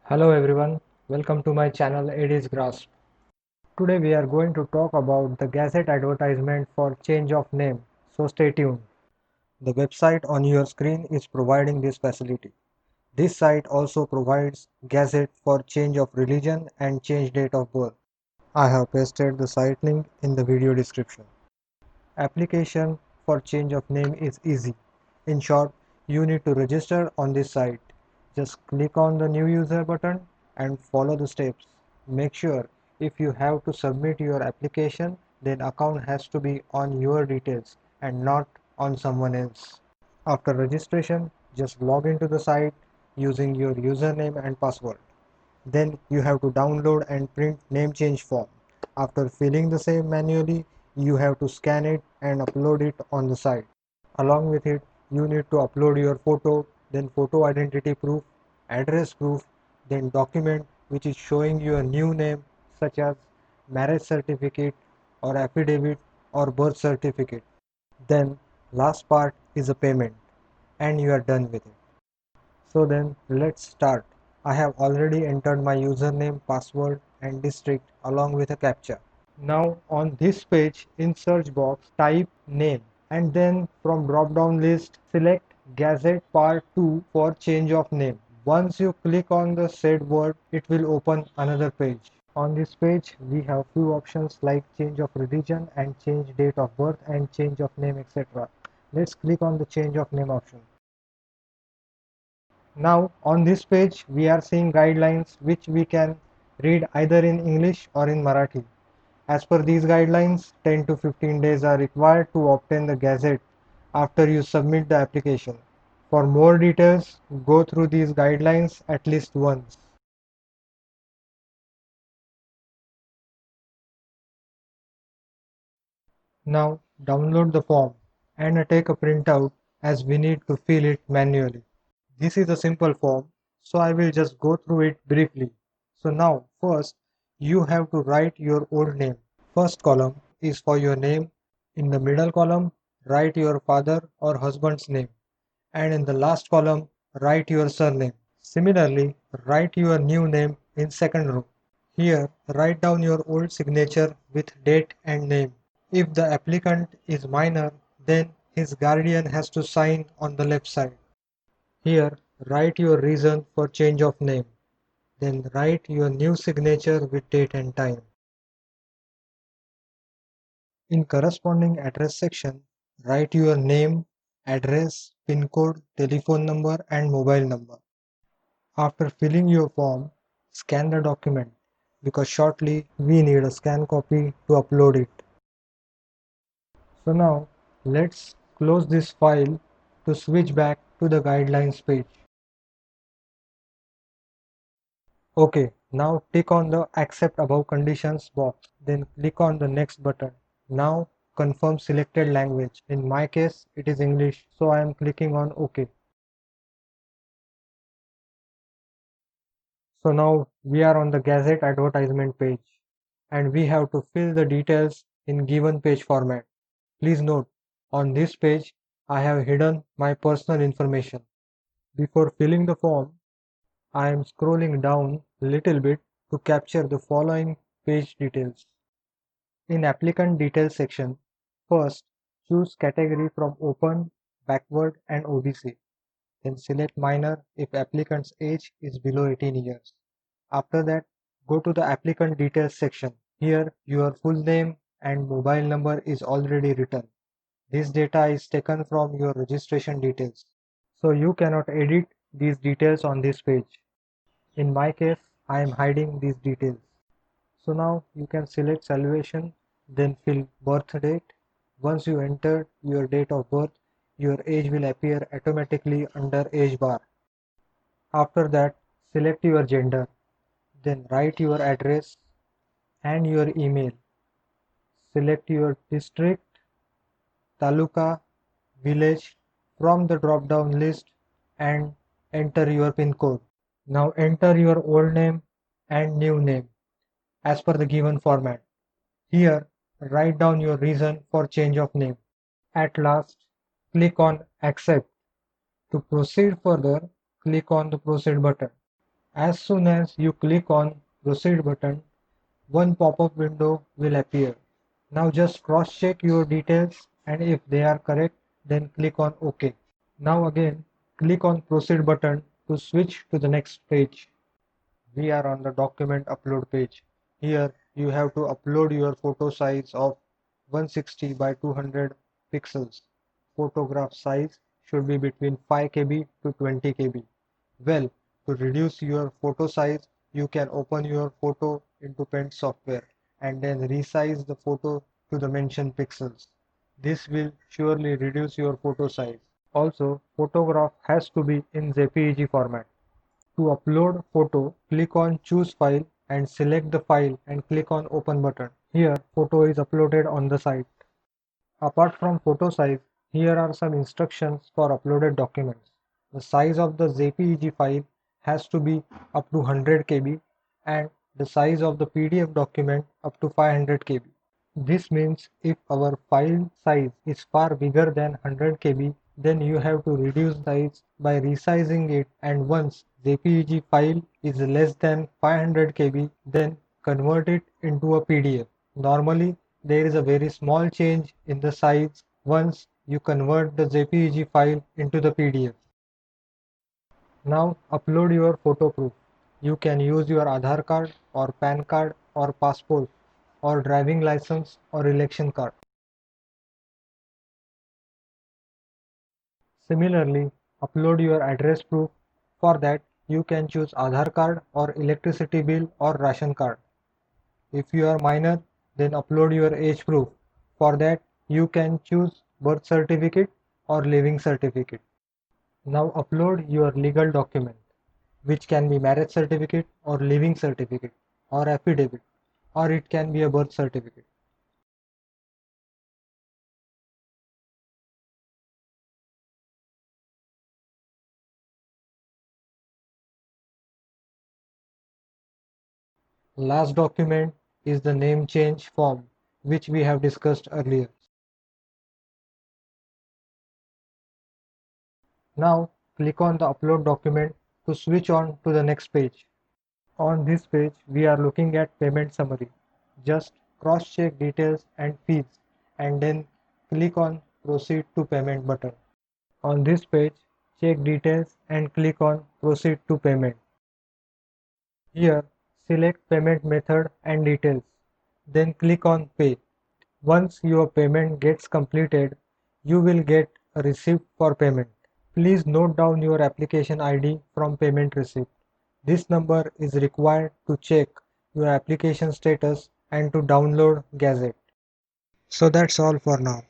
Hello everyone, welcome to my channel Edis Grasp. Today we are going to talk about the Gazette advertisement for change of name, so stay tuned. The website on your screen is providing this facility. This site also provides Gazette for change of religion and change date of birth. I have pasted the site link in the video description. Application for change of name is easy. In short, you need to register on this site. Just click on the new user button and follow the steps. Make sure if you have to submit your application, then account has to be on your details and not on someone else. After registration, just log into the site using your username and password. Then you have to download and print name change form. After filling the same manually, you have to scan it and upload it on the site. Along with it, you need to upload your photo, then photo identity proof, address proof, then document which is showing your new name such as marriage certificate or affidavit or birth certificate. Then last part is a payment and you are done with it. So then let's start. I have already entered my username, password and district along with a captcha. Now on this page in search box type name and then from drop down list select Gazette Part 2 for change of name. Once you click on the said word it will open another page. On this page we have few options like change of religion and change date of birth and change of name etc. Let's click on the change of name option. Now on this page we are seeing guidelines which we can read either in English or in Marathi. As per these guidelines, 10 to 15 days are required to obtain the Gazette after you submit the application. For more details, go through these guidelines at least once. Now download the form and take a printout as we need to fill it manually. This is a simple form, so I will just go through it briefly. So now first you have to write your old name. First column is for your name. In the middle column, write your father or husband's name. And in the last column, write your surname. Similarly, write your new name in second row. Here, write down your old signature with date and name. If the applicant is minor, then his guardian has to sign on the left side. Here, write your reason for change of name. Then write your new signature with date and time. In corresponding address section, write your name, address, PIN code, telephone number and mobile number. After filling your form, scan the document because shortly we need a scan copy to upload it. So now let's close this file to switch back to the guidelines page. Okay, now tick on the accept above conditions box, then click on the next button. Now confirm selected language. In my case, it is English, so I am clicking on OK. So now we are on the Gazette advertisement page and we have to fill the details in given page format. Please note, on this page, I have hidden my personal information. Before filling the form, I am scrolling down a little bit to capture the following page details. In applicant details section, first choose category from open, backward and OBC. Then select minor if applicant's age is below 18 years. After that, go to the applicant details section. Here, your full name and mobile number is already written. This data is taken from your registration details. So you cannot edit these details on this page. In my case, I am hiding these details. So now you can select salvation, then fill birth date. Once you enter your date of birth, your age will appear automatically under age bar. After that, select your gender, then write your address and your email. Select your district, taluka, village from the drop down list and enter your PIN code. Now enter your old name and new name as per the given format. Here, write down your reason for change of name. At last, click on accept. To proceed further, click on the proceed button. As soon as you click on Proceed button, one pop-up window will appear. Now just cross-check your details, and if they are correct, then click on OK. Now again, click on Proceed button to switch to the next page. We are on the document upload page. Here you have to upload your photo size of 160 by 200 pixels. Photograph size should be between 5 KB to 20 KB. Well, to reduce your photo size, you can open your photo into Paint software and then resize the photo to the mentioned pixels. This will surely reduce your photo size. Also, photograph has to be in JPEG format. To upload photo, click on Choose File and select the file and click on Open button. Here, photo is uploaded on the site. Apart from photo size, here are some instructions for uploaded documents. The size of the JPEG file has to be up to 100 KB and the size of the PDF document up to 500 KB. This means if our file size is far bigger than 100 KB, then you have to reduce size by resizing it, and once JPEG file is less than 500 KB, then convert it into a PDF. Normally, there is a very small change in the size once you convert the JPEG file into the PDF. Now upload your photo proof. You can use your Aadhaar card or PAN card or passport or driving license or election card. Similarly, upload your address proof. For that, you can choose Aadhaar card or electricity bill or ration card. If you are minor, then upload your age proof. For that, you can choose birth certificate or living certificate. Now upload your legal document, which can be marriage certificate or living certificate or affidavit, or it can be a birth certificate. Last document is the name change form, which we have discussed earlier. Now click on the upload document to switch on to the next page. On this page, we are looking at payment summary. Just cross-check details and fees and then click on proceed to payment button. On this page, check details and click on proceed to payment. Here, select payment method and details. Then click on pay. Once your payment gets completed, you will get a receipt for payment. Please note down your application ID from payment receipt. This number is required to check your application status and to download Gazette. So that's all for now.